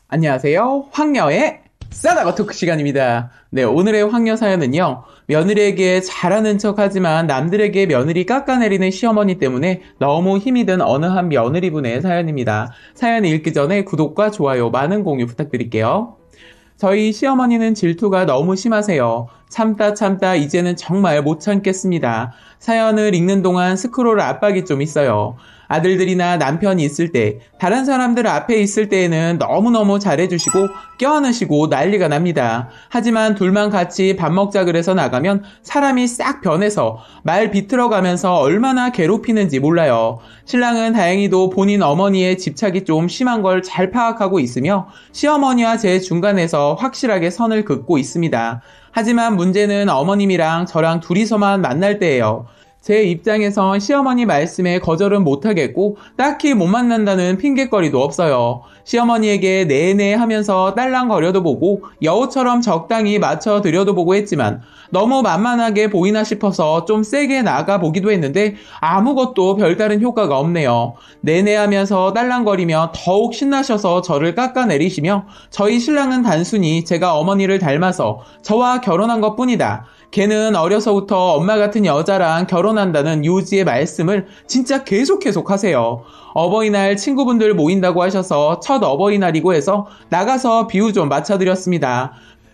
안녕하세요. 황녀의 싸다가 토크 시간입니다. 네, 오늘의 황녀 사연은요. 며느리에게 잘하는 척하지만 남들에게 며느리 깎아내리는 시어머니 때문에 너무 힘이 든 어느 한 며느리분의 사연입니다. 사연 읽기 전에 구독과 좋아요, 많은 공유 부탁드릴게요. 저희 시어머니는 질투가 너무 심하세요. 참다 이제는 정말 못 참겠습니다. 사연을 읽는 동안 스크롤 압박이 좀 있어요. 아들들이나 남편이 있을 때, 다른 사람들 앞에 있을 때에는 너무너무 잘해주시고 껴안으시고 난리가 납니다. 하지만 둘만 같이 밥 먹자 그래서 나가면 사람이 싹 변해서 말 비틀어가면서 얼마나 괴롭히는지 몰라요. 신랑은 다행히도 본인 어머니의 집착이 좀 심한 걸 잘 파악하고 있으며 시어머니와 제 중간에서 확실하게 선을 긋고 있습니다. 하지만 문제는 어머님이랑 저랑 둘이서만 만날 때예요. 제 입장에선 시어머니 말씀에 거절은 못하겠고 딱히 못 만난다는 핑곗거리도 없어요. 시어머니에게 네네 하면서 딸랑거려도 보고 여우처럼 적당히 맞춰드려도 보고 했지만 너무 만만하게 보이나 싶어서 좀 세게 나가보기도 했는데 아무것도 별다른 효과가 없네요. 네네 하면서 딸랑거리며 더욱 신나셔서 저를 깎아내리시며 저희 신랑은 단순히 제가 어머니를 닮아서 저와 결혼한 것뿐이다. 걔는 어려서부터 엄마 같은 여자랑 결혼한다는 요지의 말씀을 진짜 계속 하세요. 어버이날 친구분들 모인다고 하셔서 첫 어버이날이고 해서 나가서 비유 좀 맞춰드렸습니다.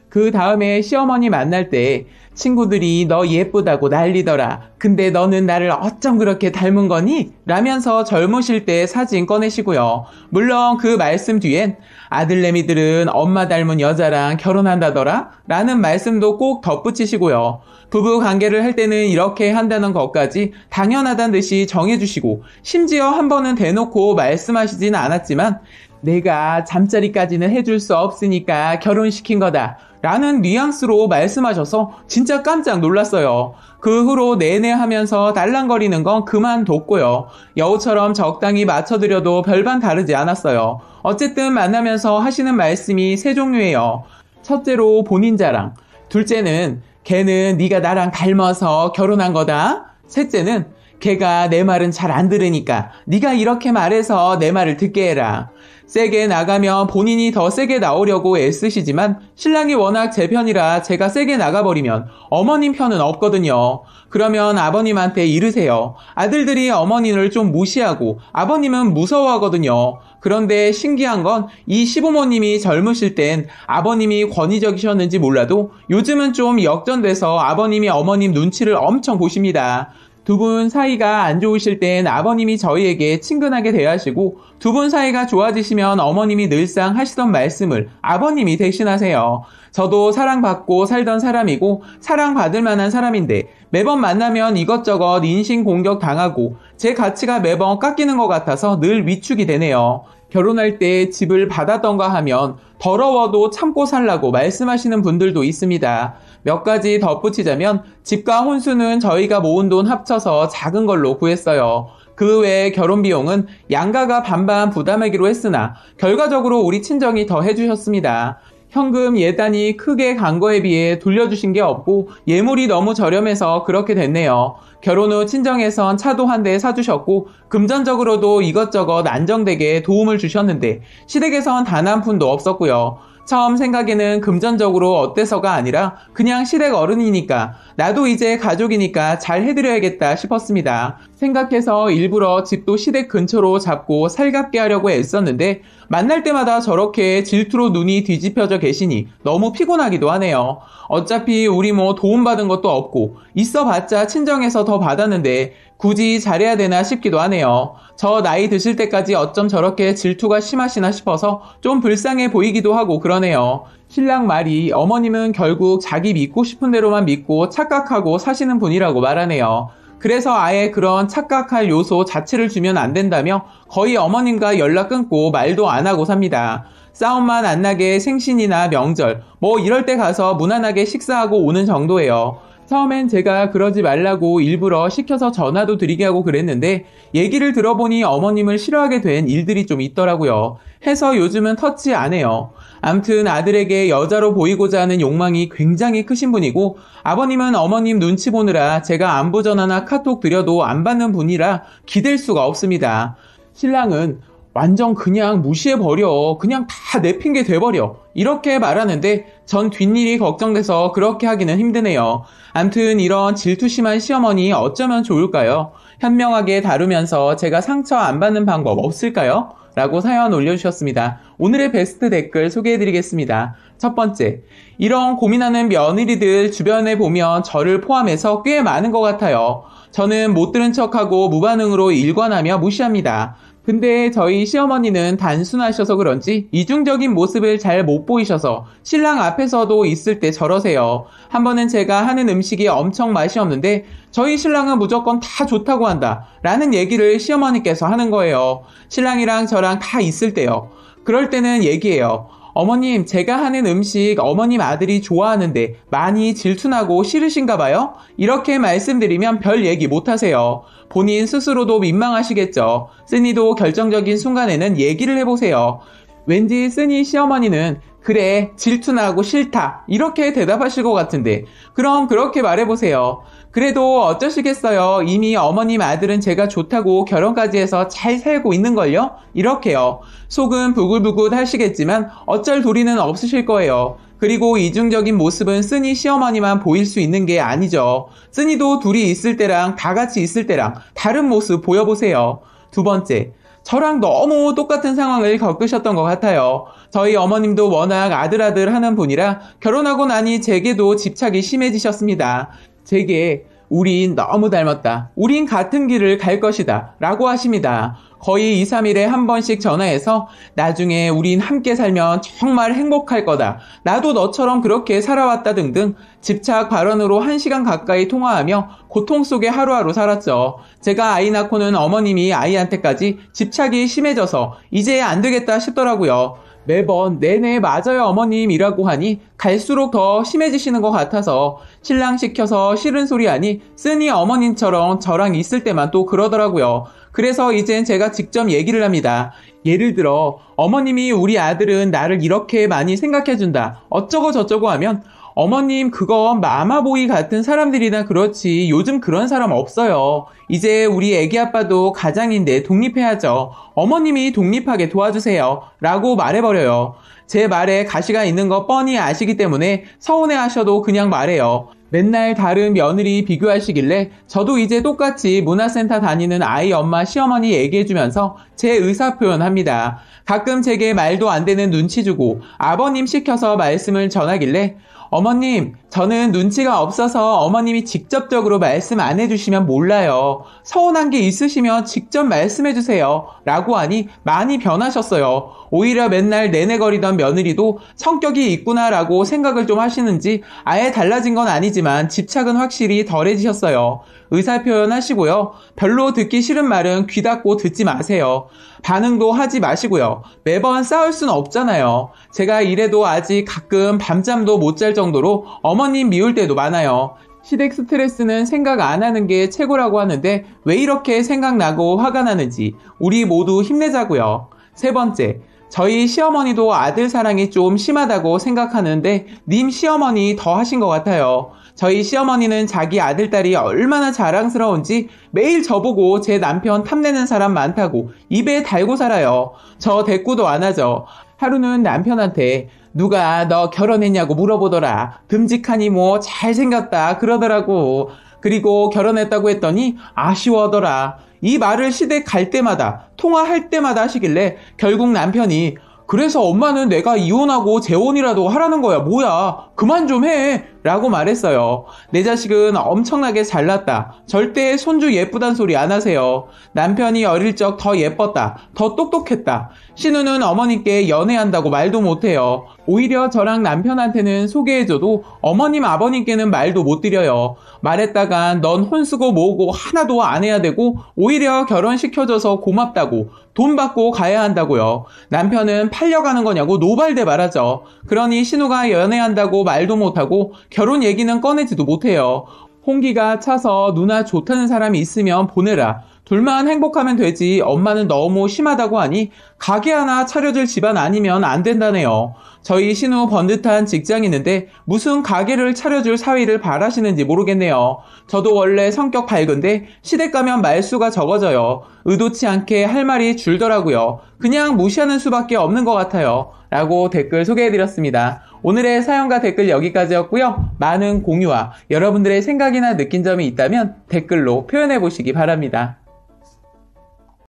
그 다음에 시어머니 만날 때 친구들이 너 예쁘다고 난리더라. 근데 너는 나를 어쩜 그렇게 닮은 거니? 라면서 젊으실 때 사진 꺼내시고요. 물론 그 말씀 뒤엔 아들내미들은 엄마 닮은 여자랑 결혼한다더라? 라는 말씀도 꼭 덧붙이시고요. 부부 관계를 할 때는 이렇게 한다는 것까지 당연하다는 듯이 정해주시고 심지어 한 번은 대놓고 말씀하시진 않았지만 내가 잠자리까지는 해줄 수 없으니까 결혼시킨 거다 라는 뉘앙스로 말씀하셔서 진짜 깜짝 놀랐어요. 그 후로 내내 하면서 달랑거리는 건 그만뒀고요. 여우처럼 적당히 맞춰드려도 별반 다르지 않았어요. 어쨌든 만나면서 하시는 말씀이 세 종류예요. 첫째로 본인 자랑, 둘째는 걔는 네가 나랑 닮아서 결혼한 거다. 셋째는 걔가 내 말은 잘 안 들으니까 네가 이렇게 말해서 내 말을 듣게 해라. 세게 나가면 본인이 더 세게 나오려고 애쓰시지만 신랑이 워낙 제 편이라 제가 세게 나가버리면 어머님 편은 없거든요. 그러면 아버님한테 이르세요. 아들들이 어머니를 좀 무시하고 아버님은 무서워하거든요. 그런데 신기한 건 이 시부모님이 젊으실 땐 아버님이 권위적이셨는지 몰라도 요즘은 좀 역전돼서 아버님이 어머님 눈치를 엄청 보십니다. 두 분 사이가 안 좋으실 땐 아버님이 저희에게 친근하게 대하시고 두 분 사이가 좋아지시면 어머님이 늘상 하시던 말씀을 아버님이 대신하세요. 저도 사랑받고 살던 사람이고 사랑받을 만한 사람인데 매번 만나면 이것저것 인신공격 당하고 제 가치가 매번 깎이는 것 같아서 늘 위축이 되네요. 결혼할 때 집을 받았던가 하면 더러워도 참고 살라고 말씀하시는 분들도 있습니다. 몇 가지 덧붙이자면 집과 혼수는 저희가 모은 돈 합쳐서 작은 걸로 구했어요. 그 외에 결혼 비용은 양가가 반반 부담하기로 했으나 결과적으로 우리 친정이 더 해주셨습니다. 현금 예단이 크게 간 거에 비해 돌려주신 게 없고 예물이 너무 저렴해서 그렇게 됐네요. 결혼 후 친정에선 차도 한 대 사주셨고 금전적으로도 이것저것 안정되게 도움을 주셨는데 시댁에선 단 한 푼도 없었고요. 처음 생각에는 금전적으로 어때서가 아니라 그냥 시댁 어른이니까 나도 이제 가족이니까 잘 해드려야겠다 싶었습니다. 생각해서 일부러 집도 시댁 근처로 잡고 살갑게 하려고 애썼는데 만날 때마다 저렇게 질투로 눈이 뒤집혀져 계시니 너무 피곤하기도 하네요. 어차피 우리 뭐 도움받은 것도 없고 있어봤자 친정에서 더 받았는데 굳이 잘해야 되나 싶기도 하네요. 저 나이 드실 때까지 어쩜 저렇게 질투가 심하시나 싶어서 좀 불쌍해 보이기도 하고 그러네요. 신랑 말이 어머님은 결국 자기 믿고 싶은 대로만 믿고 착각하고 사시는 분이라고 말하네요. 그래서 아예 그런 착각할 요소 자체를 주면 안 된다며 거의 어머님과 연락 끊고 말도 안 하고 삽니다. 싸움만 안 나게 생신이나 명절 뭐 이럴 때 가서 무난하게 식사하고 오는 정도예요. 처음엔 제가 그러지 말라고 일부러 시켜서 전화도 드리게 하고 그랬는데 얘기를 들어보니 어머님을 싫어하게 된 일들이 좀 있더라고요. 해서 요즘은 터치 안 해요. 암튼 아들에게 여자로 보이고자 하는 욕망이 굉장히 크신 분이고 아버님은 어머님 눈치 보느라 제가 안부 전화나 카톡 드려도 안 받는 분이라 기댈 수가 없습니다. 신랑은 완전 그냥 무시해버려. 그냥 다 내 핑계 돼버려. 이렇게 말하는데 전 뒷일이 걱정돼서 그렇게 하기는 힘드네요. 암튼 이런 질투심한 시어머니 어쩌면 좋을까요? 현명하게 다루면서 제가 상처 안 받는 방법 없을까요? 라고 사연 올려주셨습니다. 오늘의 베스트 댓글 소개해드리겠습니다. 첫 번째, 이런 고민하는 며느리들 주변에 보면 저를 포함해서 꽤 많은 것 같아요. 저는 못 들은 척하고 무반응으로 일관하며 무시합니다. 근데 저희 시어머니는 단순하셔서 그런지 이중적인 모습을 잘 못 보이셔서 신랑 앞에서도 있을 때 저러세요. 한 번은 제가 하는 음식이 엄청 맛이 없는데 저희 신랑은 무조건 다 좋다고 한다 라는 얘기를 시어머니께서 하는 거예요. 신랑이랑 저랑 다 있을 때요. 그럴 때는 얘기해요. 어머님, 제가 하는 음식 어머님 아들이 좋아하는데 많이 질투나고 싫으신가 봐요? 이렇게 말씀드리면 별 얘기 못 하세요. 본인 스스로도 민망하시겠죠. 쓰니도 결정적인 순간에는 얘기를 해보세요. 왠지 쓰니 시어머니는 그래, 질투나고 싫다 이렇게 대답하실 것 같은데 그럼 그렇게 말해보세요. 그래도 어쩌시겠어요. 이미 어머님 아들은 제가 좋다고 결혼까지 해서 잘 살고 있는걸요? 이렇게요. 속은 부글부글 하시겠지만 어쩔 도리는 없으실 거예요. 그리고 이중적인 모습은 쓰니 시어머니만 보일 수 있는 게 아니죠. 쓰니도 둘이 있을 때랑 다 같이 있을 때랑 다른 모습 보여보세요. 두 번째, 저랑 너무 똑같은 상황을 겪으셨던 것 같아요. 저희 어머님도 워낙 아들아들 하는 분이라 결혼하고 나니 제게도 집착이 심해지셨습니다. 제게 우린 너무 닮았다. 우린 같은 길을 갈 것이다. 라고 하십니다. 거의 2, 3일에 한 번씩 전화해서 나중에 우린 함께 살면 정말 행복할 거다. 나도 너처럼 그렇게 살아왔다 등등 집착 발언으로 1시간 가까이 통화하며 고통 속에 하루하루 살았죠. 제가 아이 낳고는 어머님이 아이한테까지 집착이 심해져서 이제 안 되겠다 싶더라고요. 매번 네네 맞아요 어머님이라고 하니 갈수록 더 심해지시는 것 같아서 신랑 시켜서 싫은 소리 하니 쓰니 어머님처럼 저랑 있을 때만 또 그러더라고요. 그래서 이젠 제가 직접 얘기를 합니다. 예를 들어 어머님이 우리 아들은 나를 이렇게 많이 생각해준다 어쩌고 저쩌고 하면 어머님 그건 마마보이 같은 사람들이나 그렇지 요즘 그런 사람 없어요. 이제 우리 애기 아빠도 가장인데 독립해야죠. 어머님이 독립하게 도와주세요. 라고 말해버려요. 제 말에 가시가 있는 거 뻔히 아시기 때문에 서운해하셔도 그냥 말해요. 맨날 다른 며느리 비교하시길래 저도 이제 똑같이 문화센터 다니는 아이 엄마 시어머니 얘기해주면서 제 의사 표현합니다. 가끔 제게 말도 안 되는 눈치 주고 아버님 시켜서 말씀을 전하길래 어머님, 저는 눈치가 없어서 어머님이 직접적으로 말씀 안 해주시면 몰라요. 서운한 게 있으시면 직접 말씀해주세요. 라고 하니 많이 변하셨어요. 오히려 맨날 내내거리던 며느리도 성격이 있구나라고 생각을 좀 하시는지 아예 달라진 건 아니지만 집착은 확실히 덜해지셨어요. 의사표현 하시고요. 별로 듣기 싫은 말은 귀 닫고 듣지 마세요. 반응도 하지 마시고요. 매번 싸울 순 없잖아요. 제가 이래도 아직 가끔 밤잠도 못 잘 정도로 어머님 미울 때도 많아요. 시댁 스트레스는 생각 안 하는 게 최고라고 하는데 왜 이렇게 생각나고 화가 나는지 우리 모두 힘내자고요. 세 번째, 저희 시어머니도 아들 사랑이 좀 심하다고 생각하는데 님 시어머니 더 하신 것 같아요. 저희 시어머니는 자기 아들딸이 얼마나 자랑스러운지 매일 저보고 제 남편 탐내는 사람 많다고 입에 달고 살아요. 저 대꾸도 안 하죠. 하루는 남편한테 누가 너 결혼했냐고 물어보더라. 듬직하니 뭐 잘생겼다 그러더라고. 그리고 결혼했다고 했더니 아쉬워하더라. 이 말을 시댁 갈 때마다 통화할 때마다 하시길래 결국 남편이 그래서 엄마는 내가 이혼하고 재혼이라도 하라는 거야. 뭐야. 그만 좀 해. 라고 말했어요. 내 자식은 엄청나게 잘났다. 절대 손주 예쁘단 소리 안 하세요. 남편이 어릴 적 더 예뻤다. 더 똑똑했다. 신우는 어머니께 연애한다고 말도 못해요. 오히려 저랑 남편한테는 소개해줘도 어머님 아버님께는 말도 못 드려요. 말했다간 넌 혼쓰고 뭐고 하나도 안 해야 되고 오히려 결혼시켜줘서 고맙다고 돈 받고 가야 한다고요. 남편은 팔려가는 거냐고 노발대 말하죠. 그러니 신우가 연애한다고 말도 못하고 결혼 얘기는 꺼내지도 못해요. 홍기가 차서 누나 좋다는 사람이 있으면 보내라. 둘만 행복하면 되지 엄마는 너무 심하다고 하니 가게 하나 차려줄 집안 아니면 안 된다네요. 저희 신우 번듯한 직장인인데 무슨 가게를 차려줄 사위를 바라시는지 모르겠네요. 저도 원래 성격 밝은데 시댁 가면 말수가 적어져요. 의도치 않게 할 말이 줄더라고요. 그냥 무시하는 수밖에 없는 것 같아요. 라고 댓글 소개해드렸습니다. 오늘의 사연과 댓글 여기까지였고요. 많은 공유와 여러분들의 생각이나 느낀 점이 있다면 댓글로 표현해보시기 바랍니다.